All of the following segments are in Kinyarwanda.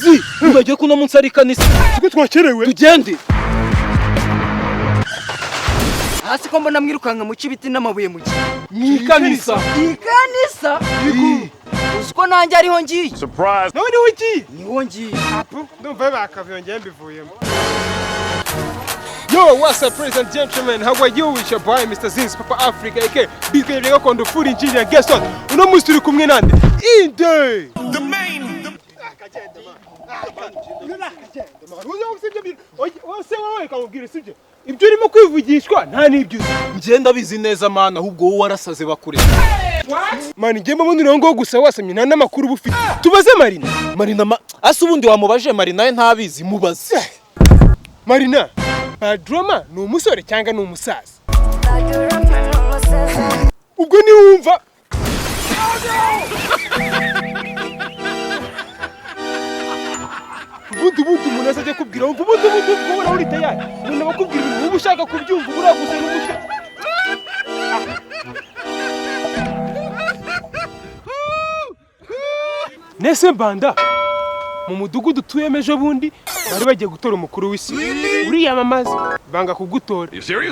zi ubagiye kuno munsi ari kanisa siko twakerewe tugende hasi ko mbona mwirukanka mu cibiti n'amabuye mu gihe ikanisa uziko nanjye ariho ngiye Surprise! nawe niwe ugiye niho ngiye apu ndumva bakavyongeye mbivuyemo. Yo, what's up, ladies and gentlemen? How are you? It's your boy, Mr. Zins, Papa Africa, aka Big Game Gakondo Food Engineer. Guess what? Uno munsi turi kumwe nande Inde. The main. Ibyo urimo kwivugishwa nta nibyo. ngenda bizi neza mana ahubwo wowe warasaze bakure. Mani ngema mundi ngo gusa wasamye nta namakuru bufite. Tubaze Marina ase ubundi wamubaje Marina ye ntabizi mubaze. Marina, Drama ni umusore cyangwa ni umusaza? Ubwo ni wumva ubundi umuntu azaje kubwira wumva ubundi ubwo uri tayari umuntu bakubwira ubu ushaka kubyumva uragusa n'umutwe. Nese mbanda mu mudugudu tuyemeje bundi bari bagiye gutora umukuru w'isi uriyamamaza banga kugutora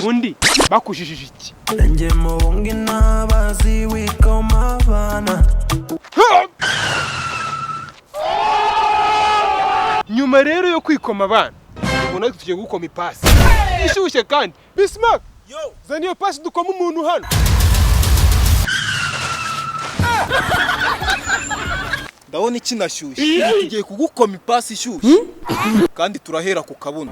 undi bakujijije iki nje mubungi nabazi wikoma bana nyuma rero yo kwikoma abana ubona tugiye gukoma ipasi ishyushye kandi Bismarck zana iyo pasi dukoma umuntu hano. Ndabona iki nashyushye tugiye kugukoma ipasi ishyushye kandi turahera ku kabuno.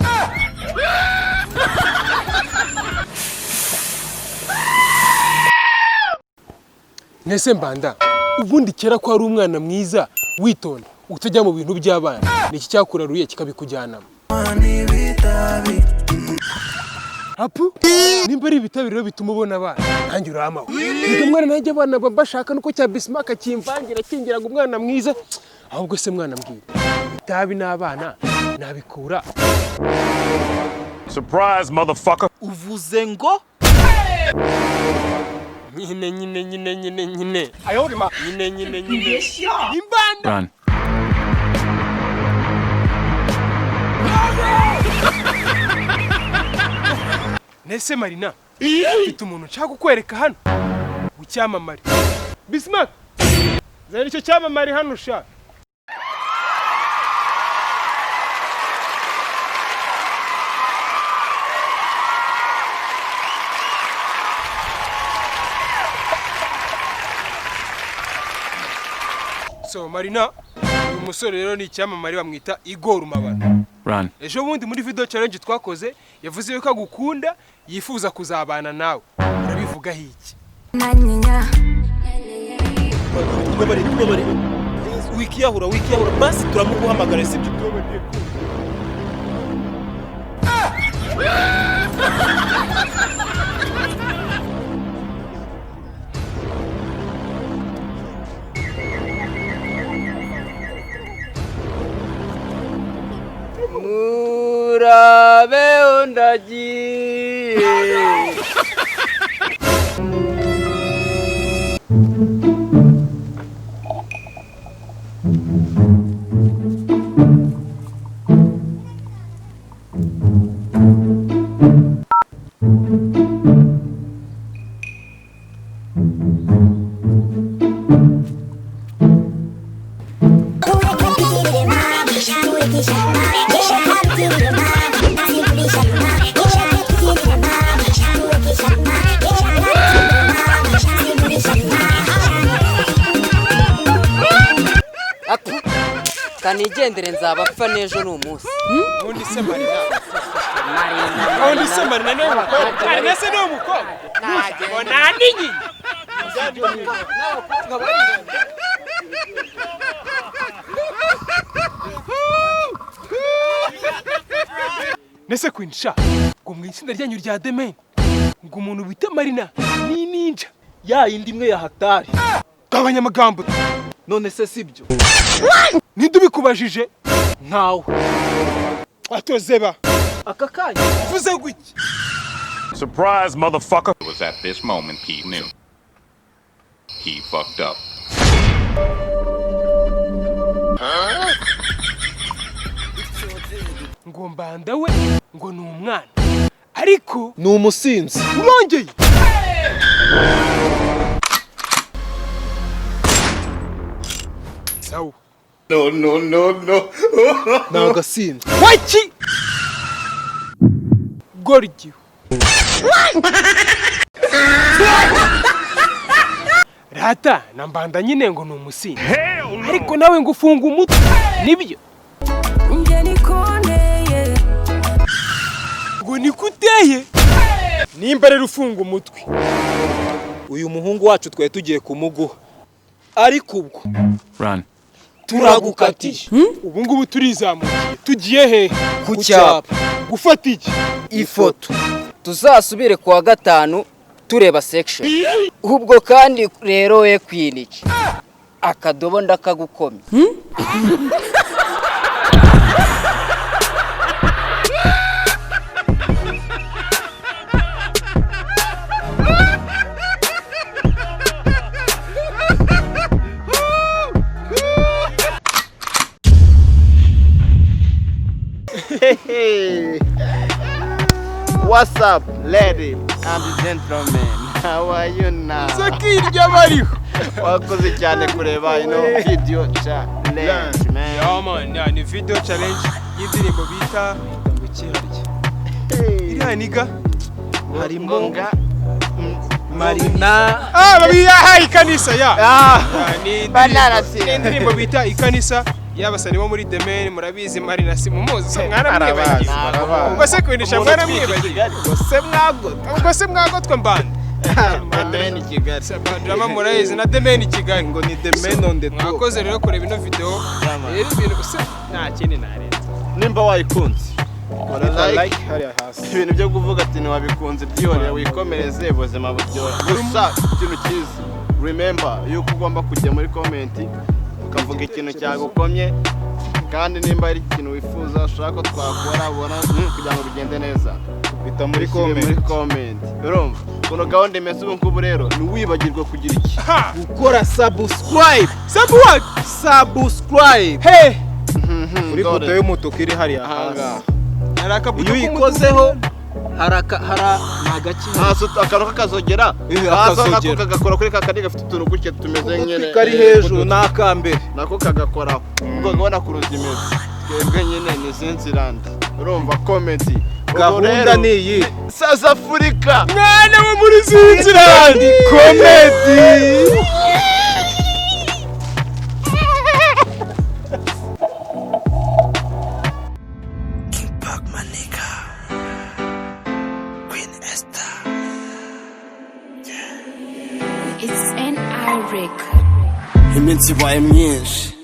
Nese mbanda ubundi kera ko ari umwana mwiza witonda utajya mu bintu by'abana niki cyakuraruye kikabikujyanamo. Apu nimba ari ibitabiriro bituma ubona abana nanjye uramaho niga mwana nanjye abana bashaka nuko cya Bismarck akimvangira kingiraga umwana mwiza ahubwo se mwana mbwira itabi n'abana nabikura. Surprise, motherfucker! Uvuze ngo nyine ayolima nyine imbanda. Run. Nese Marina mfite umuntu nshaka kukwereka hano ucyamamare Bismarck zana icyo cyamamare hano sha. So Marina uyu musore rero ni icyamamare bamwita Igor Rumabana. Run. Ejo bundi muri video challenge twakoze yavuze yuko agukunda yifuza kuzabana nawe urabivuga hiki? tubabare wikiyahura basi turamuguhamagara sibyo. murabe undagiye kanigendere nzabapfa n'ejo n'umunsi. Ubundi se Marina ni umukobwa nese ni umukobwa nani nyine nese kwinsha ngo mu itsinda ryanyu rya The Main ngo umuntu bita Marina ni ninja Ya indi imwe ya hatari. gabanya amagambo None se sibyo? ninde ubikubajije Ntawe. atozeba Aka kanya vuze gwiki? Surprise, motherfucker! It was at this moment he knew. He fucked up. mbanda we ngo ni umwana ariko ni umusinzi. urongeye sawa Ni agasinzi. waki gorgio rata na mbanda nyine ngo ni umusinzi ariko nawe ngo ufunga umutwe nibyo ngo niko uteye nimba rero ufunga umutwe Uyu muhungu wacu twari tugiye kumuguha. Ariko ubwo Run. turagukatije. ubu ngubu turizamukiye tugiye hehe Ku cyapa. gufata iki ifoto tuzasubire kuwa gatanu tureba section ubwo kandi rero we kwiniki akadobo ndakagukomye What's up, ladies and gentlemen? How are you now? sakirya bariho Wakoze cyane kureba ino video challenge, man. ya man ni video challenge y'indirimbo bita ngo kiharya iriya niga Harimo Ngonga. Marina. babiyaha ikanisa ya ni Banana indirimbo bita ikanisa y'abasani bo muri Demen murabizi Marina si mumuzi mwaramwibagiye ubwo se kwindisha mwaramwibagiye ubwo se mwagotwa mbanda Amen Kigali. drama murayizi na Demen Kigali Ngo ni the man on the top. mwakoze rero kureba ino video rero ibintu gusa nta kindi narenza Nimba wayikunze. Kora like. hariya hasi. Ibintu byo kuvuga ati ntiwabikunze byihorera wikomereze ubuzima buryoha. Gusa ikintu cyiza. Remember yuko ugomba kujya muri comment ukavuga ikintu cyagukomye kandi nimba ari ikintu wifuza ushaka ko twakora ubona kugira ngo bigende neza Bita muri muri comment. comment urumva kuno gahunda imeze ubu ngubu rero ntiwibagirwe kugira iki Gukora subscribe. what Subscribe. hey Kuri foto y'umutuku iri hariya hasi. ahangaha arakabuto Iyo uyikozeho haraka nagaki. hasi akantu kakazogera hasi nako akazogera. kagakora kuri kakandi gafite utuntu gutya tumeze nyine Kari hejuru n'akambere. nako kagakoraho ubwo ubona kuruza imeze twebwe nyine ni Zinziland urumva comedy Gahunda ni iyi. South Africa mwana wo muri Zinziland Comedy. It's an Eric. iminsi ibaye myinshi